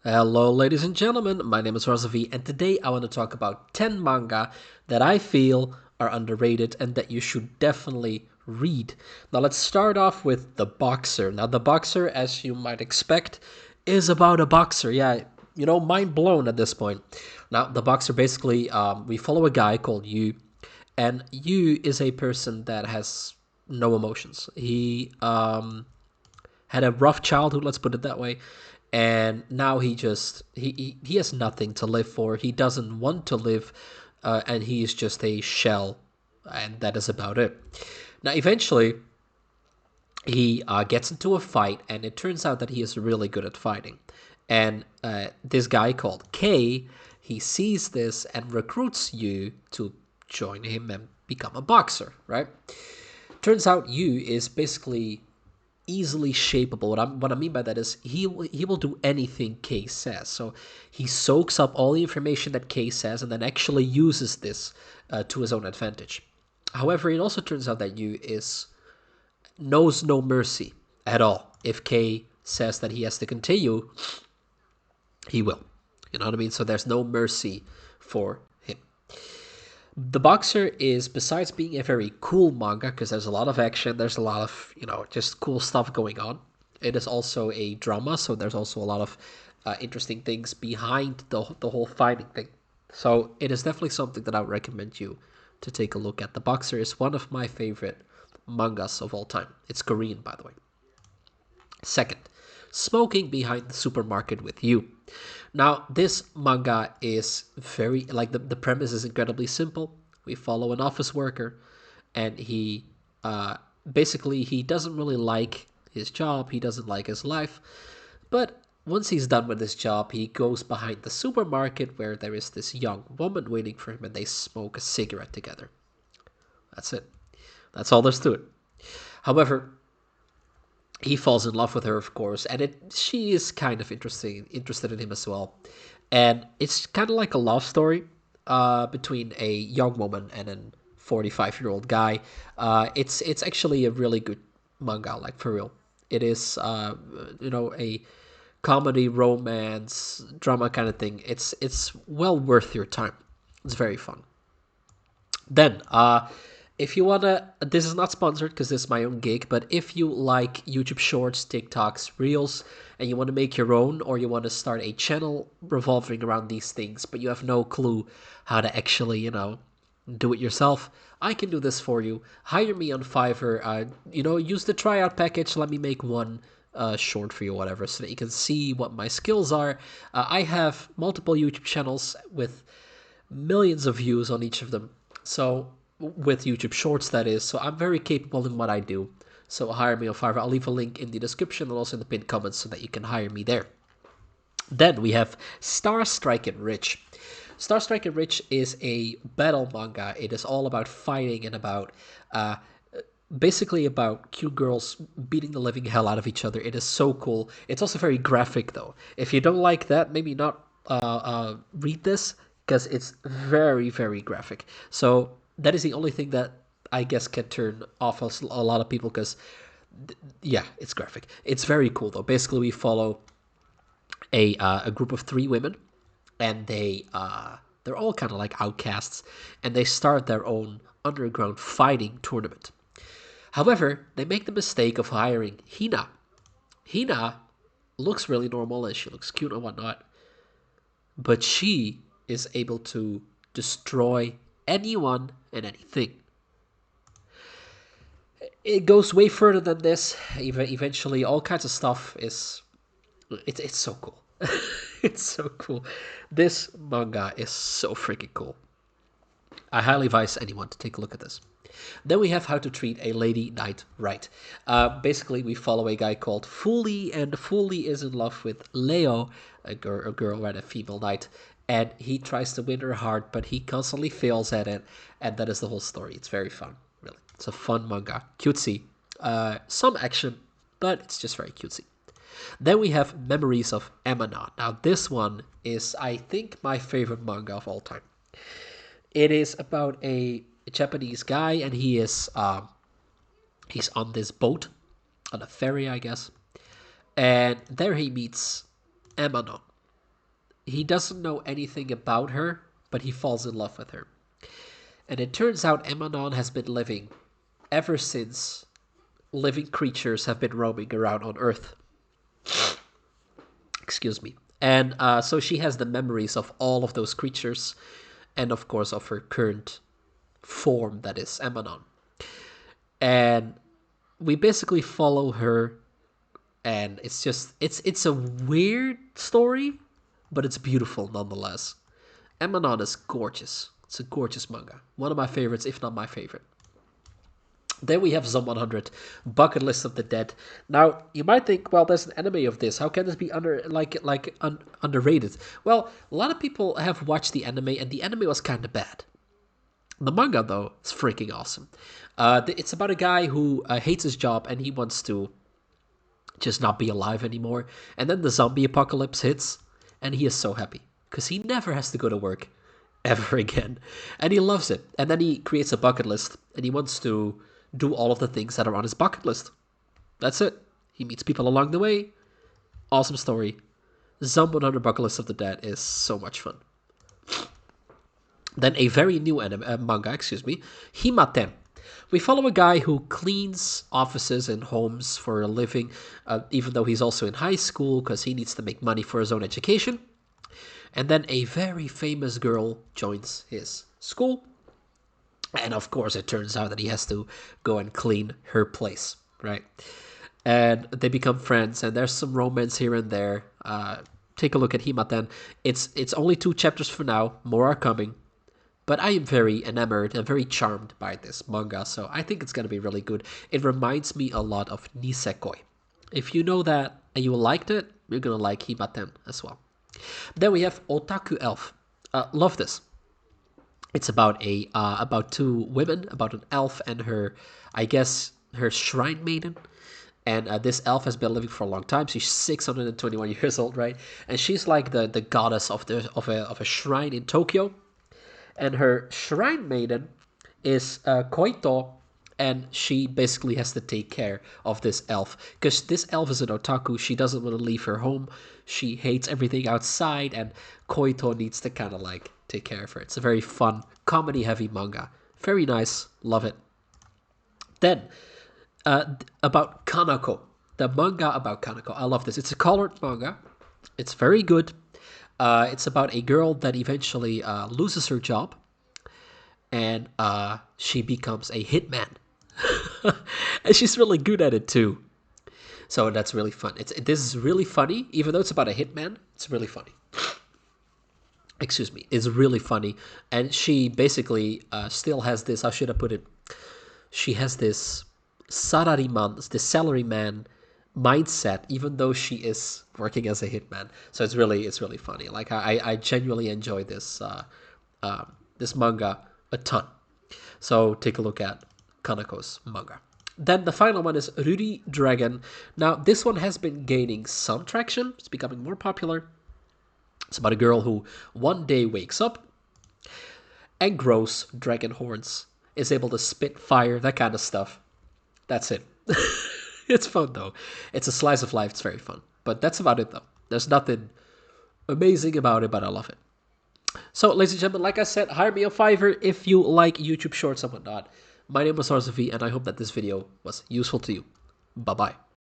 Hello, ladies and gentlemen. My name is Razovy, and today I want to talk about 10 manga that I feel are underrated and that you should definitely read. Now, let's start off with The Boxer. Now, The Boxer, as you might expect, is about a boxer. Yeah, mind blown at this point. Now, The Boxer basically, we follow a guy called Yu, and Yu is a person that has no emotions. He had a rough childhood, let's put it that way, and now he has nothing to live for. He doesn't want to live, and he is just a shell, and that is about it. Now, eventually, he gets into a fight, and it turns out that he is really good at fighting. And this guy called K, he sees this and recruits you to join him and become a boxer, right? Turns out Yu is basically easily shapeable. What I mean by that is he will do anything K says. So he soaks up all the information that K says and then actually uses this to his own advantage. However, it also turns out that Yu is knows no mercy at all. If K says that he has to continue, he will. You know what I mean? So there's no mercy for him. The Boxer is, besides being a very cool manga, because there's a lot of action, there's a lot of, just cool stuff going on. It is also a drama, so there's also a lot of interesting things behind the whole fighting thing. So it is definitely something that I would recommend you to take a look at. The Boxer is one of my favorite mangas of all time. It's Korean, by the way. Second, Smoking Behind the Supermarket with You. Now, this manga is the premise is incredibly simple. We follow an office worker, and he basically he doesn't really like his job. He doesn't like his life, but once he's done with his job, he goes behind the supermarket where there is this young woman waiting for him, and they smoke a cigarette together. That's it. That's all there's to it. However, he falls in love with her, of course, and she is kind of interested in him as well. And it's kind of like a love story between a young woman and a 45-year-old guy. It's actually a really good manga, like for real. It is a comedy, romance, drama kind of thing. It's well worth your time. It's very fun. Then, if you wanna, this is not sponsored because this is my own gig, but if you like YouTube Shorts, TikToks, Reels, and you want to make your own, or you want to start a channel revolving around these things, but you have no clue how to actually, do it yourself, I can do this for you. Hire me on Fiverr. Use the tryout package. Let me make one short for you, whatever, so that you can see what my skills are. I have multiple YouTube channels with millions of views on each of them. So with YouTube Shorts, that is. So I'm very capable in what I do. So hire me on Fiverr. I'll leave a link in the description and also in the pinned comments so that you can hire me there. Then we have Star Striking Rich. Star Striking Rich is a battle manga. It is all about fighting and about basically about cute girls beating the living hell out of each other. It is so cool. It's also very graphic, though. If you don't like that, maybe not read this because it's very, very graphic. So that is the only thing that I guess can turn off a lot of people because, yeah, it's graphic. It's very cool, though. Basically, we follow a group of three women, and they're all kind of like outcasts, and they start their own underground fighting tournament. However, they make the mistake of hiring Hina. Hina looks really normal and she looks cute and whatnot, but she is able to destroy anyone and anything. It goes way further than this. Eventually, all kinds of stuff is. It's so cool. It's so cool. This manga is so freaking cool. I highly advise anyone to take a look at this. Then we have How to Treat a Lady Knight Right. Basically, we follow a guy called Fooly, and Fooly is in love with Leo, a girl, right, a female knight, and he tries to win her heart, but he constantly fails at it, and that is the whole story. It's very fun, really. It's a fun manga, cutesy, some action, but it's just very cutesy. Then we have Memories of Emanon. Now, this one is, I think, my favorite manga of all time. It is about a Japanese guy, and he's on this boat, on a ferry, I guess, and there he meets Emanon. he doesn't know anything about her, but he falls in love with her. And it turns out Emanon has been living ever since living creatures have been roaming around on Earth. Excuse me. And so she has the memories of all of those creatures, and of course of her current form, that is Emanon. And we basically follow her, and it's a weird story, but it's beautiful nonetheless. Emanon is gorgeous. It's a gorgeous manga. One of my favorites, if not my favorite. Then we have Zom 100, Bucket List of the Dead. Now, you might think, well, there's an anime of this. How can this be underrated? Well, a lot of people have watched the anime, and the anime was kind of bad. The manga, though, is freaking awesome. It's about a guy who hates his job, and he wants to just not be alive anymore. And then the zombie apocalypse hits, and he is so happy, because he never has to go to work ever again. And he loves it. And then he creates a bucket list, and he wants to do all of the things that are on his bucket list. That's it. He meets people along the way. Awesome story. Zom 100 Bucket List of the Dead is so much fun. Then a very new manga, Himaten. We follow a guy who cleans offices and homes for a living, even though he's also in high school because he needs to make money for his own education. And then a very famous girl joins his school. And of course, it turns out that he has to go and clean her place, right? And they become friends, and there's some romance here and there. Take a look at Himaten. It's only 2 chapters for now. More are coming. But I am very enamored and very charmed by this manga, so I think it's going to be really good. It reminds me a lot of Nisekoi. If you know that and you liked it, you're going to like Himaten as well. Then we have Otaku Elf. Love this. It's about about 2 women, about an elf and her, I guess, her shrine maiden. And this elf has been living for a long time. She's 621 years old, right? And she's like the goddess of a shrine in Tokyo. And her shrine maiden is Koito, and she basically has to take care of this elf. Because this elf is an otaku, she doesn't want to leave her home. She hates everything outside, and Koito needs to kind of like take care of her. It's a very fun, comedy-heavy manga. Very nice, love it. Then, about Kanako, the manga about Kanako. I love this. It's a colored manga. It's very good. It's about a girl that eventually loses her job, and she becomes a hitman. And she's really good at it too. So that's really fun. This is really funny, even though it's about a hitman. It's really funny. Excuse me. It's really funny, and she basically still has this. How should I put it? She has this salaryman, this salaryman mindset, even though she is working as a hitman. So it's really funny. Like I genuinely enjoy this this manga a ton. So take a look at Kanako's manga. Then the final one is Rudy Dragon. Now this one has been gaining some traction. It's becoming more popular. It's about a girl who one day wakes up and grows dragon horns, is able to spit fire, that kind of stuff. That's it. It's fun though. It's a slice of life. It's very fun. But that's about it though. There's nothing amazing about it, but I love it. So, ladies and gentlemen, like I said, hire me on Fiverr if you like YouTube Shorts and whatnot. My name was Razovy, and I hope that this video was useful to you. Bye-bye.